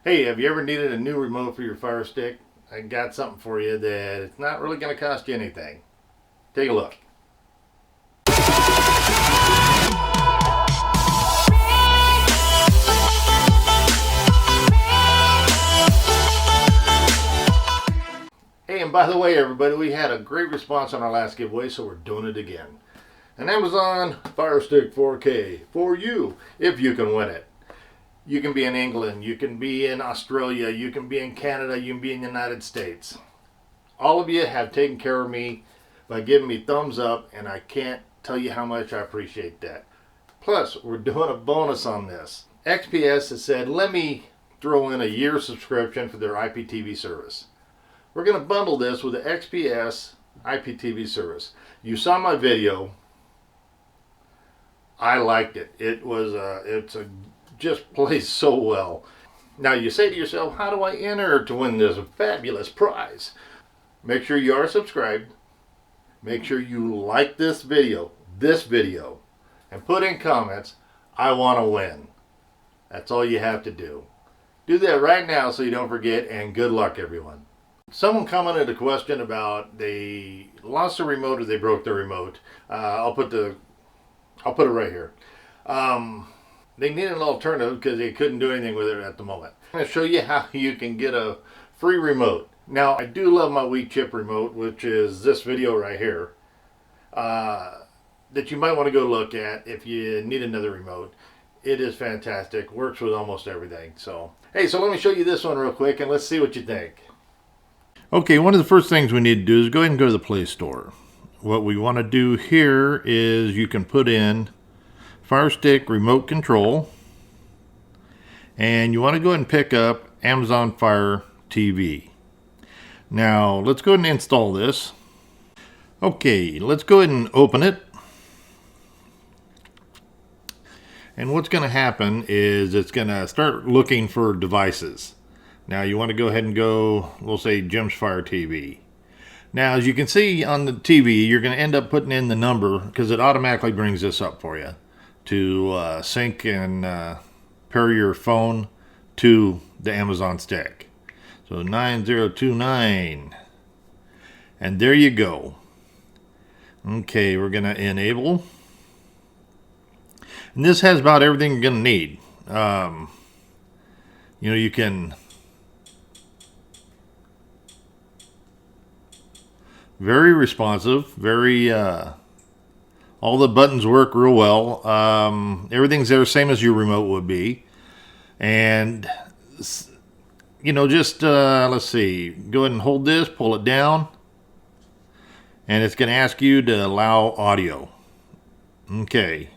Hey, have you ever needed a new remote for your Firestick? I got something for you that it's not really going to cost you anything. Take a look. Hey, and by the way, everybody, we had a great response on our last giveaway, so we're doing it again. An Amazon Firestick 4K for you, if you can win it. You can be in England, you can be in Australia, you can be in Canada, you can be in the United States. All of you have taken care of me by giving me thumbs up, and I can't tell you how much I appreciate that. Plus, we're doing a bonus on this. XPS has said, let me throw in a year subscription for their IPTV service. We're going to bundle this with the XPS IPTV service. You saw my video. I liked it. It's just plays so well. Now you say to yourself, how do I enter to win this fabulous prize? Make sure you are subscribed. Make sure you like this video, and put in comments, I want to win. That's all you have to do. Do that right now so you don't forget, and good luck, everyone. Someone commented a question about they lost their remote or they broke their remote. I'll put it right here. They need an alternative because they couldn't do anything with it at the moment. I'm going to show you how you can get a free remote. Now, I do love my Wheat Chip remote, which is this video right here, that you might want to go look at if you need another remote. It is fantastic. Works with almost everything. So, hey, so let me show you this one real quick, and let's see what you think. Okay, one of the first things we need to do is go ahead and go to the Play Store. What we want to do here is you can put in Firestick Remote Control, and you want to go ahead and pick up Amazon Fire TV. Now, let's go ahead and install this. Okay, let's go ahead and open it. And what's going to happen is it's going to start looking for devices. Now, you want to go ahead and go, we'll say Jim's Fire TV. Now, as you can see on the TV, you're going to end up putting in the number because it automatically brings this up for you to sync and pair your phone to the Amazon stick. So 9029. And there you go. Okay, we're going to enable. And this has about everything you're going to need. You can very responsive, very all the buttons work real well. Everything's there, same as your remote would be. And just let's see, go ahead and hold this, pull it down, and it's going to ask you to allow audio. Okay.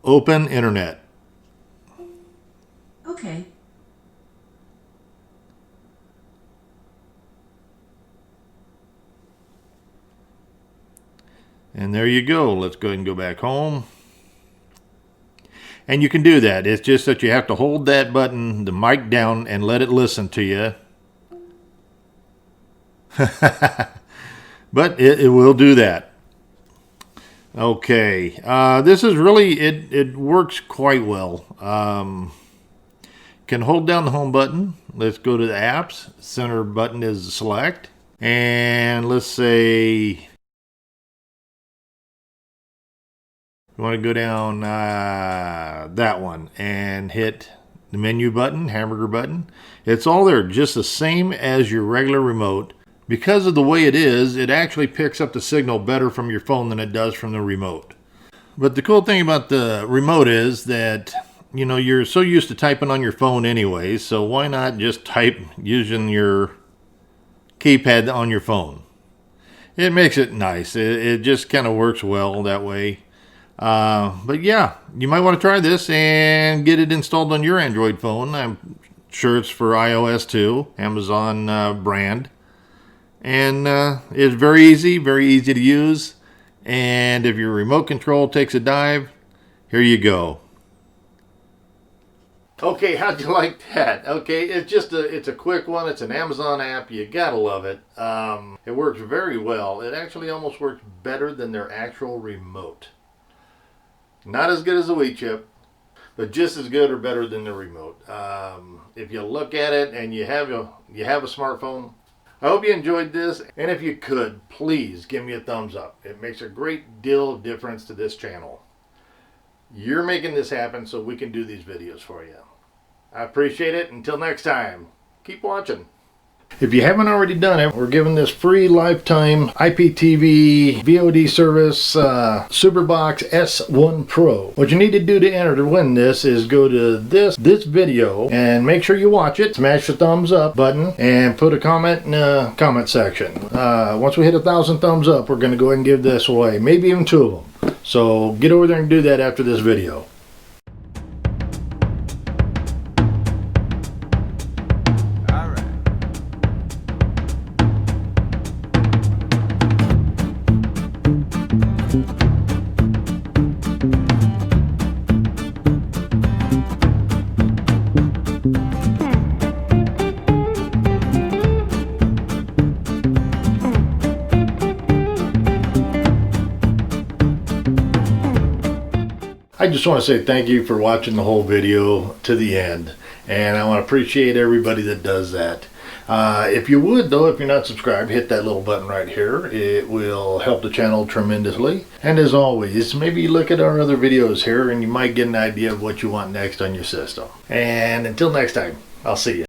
Open internet. Okay. And there you go. Let's go ahead and go back home. And you can do that. It's just that you have to hold that button, the mic down, and let it listen to you. But it will do that. Okay. This is really, it works quite well. Can hold down the home button. Let's go to the apps. Center button is select. And let's say you want to go down that one and hit the menu button, hamburger button. It's all there, just the same as your regular remote. Because of the way it is, it actually picks up the signal better from your phone than it does from the remote. But the cool thing about the remote is that, you're so used to typing on your phone anyway, so why not just type using your keypad on your phone? It makes it nice. It just kind of works well that way. But yeah, you might want to try this and get it installed on your Android phone. I'm sure it's for iOS too, Amazon brand. And it's very easy to use. And if your remote control takes a dive, here you go. Okay, how'd you like that? Okay, it's a quick one. It's an Amazon app. You gotta love it. It works very well. It actually almost works better than their actual remote. Not as good as the Wii chip, but just as good or better than the remote. If you look at it and you have a smartphone, I hope you enjoyed this. And if you could, please give me a thumbs up. It makes a great deal of difference to this channel. You're making this happen so we can do these videos for you. I appreciate it. Until next time, keep watching. If you haven't already done it, we're giving this free lifetime IPTV VOD service Superbox S1 Pro. What you need to do to enter to win this is go to this video and make sure you watch it. Smash the thumbs up button and put a comment in the comment section. Once we hit 1,000 thumbs up, we're going to go ahead and give this away. Maybe even 2 of them. So get over there and do that after this video. I just want to say thank you for watching the whole video to the end, and I want to appreciate everybody that does that. If you would though, if you're not subscribed, hit that little button right here. It will help the channel tremendously. And as always, maybe look at our other videos here and you might get an idea of what you want next on your system. And until next time, I'll see you.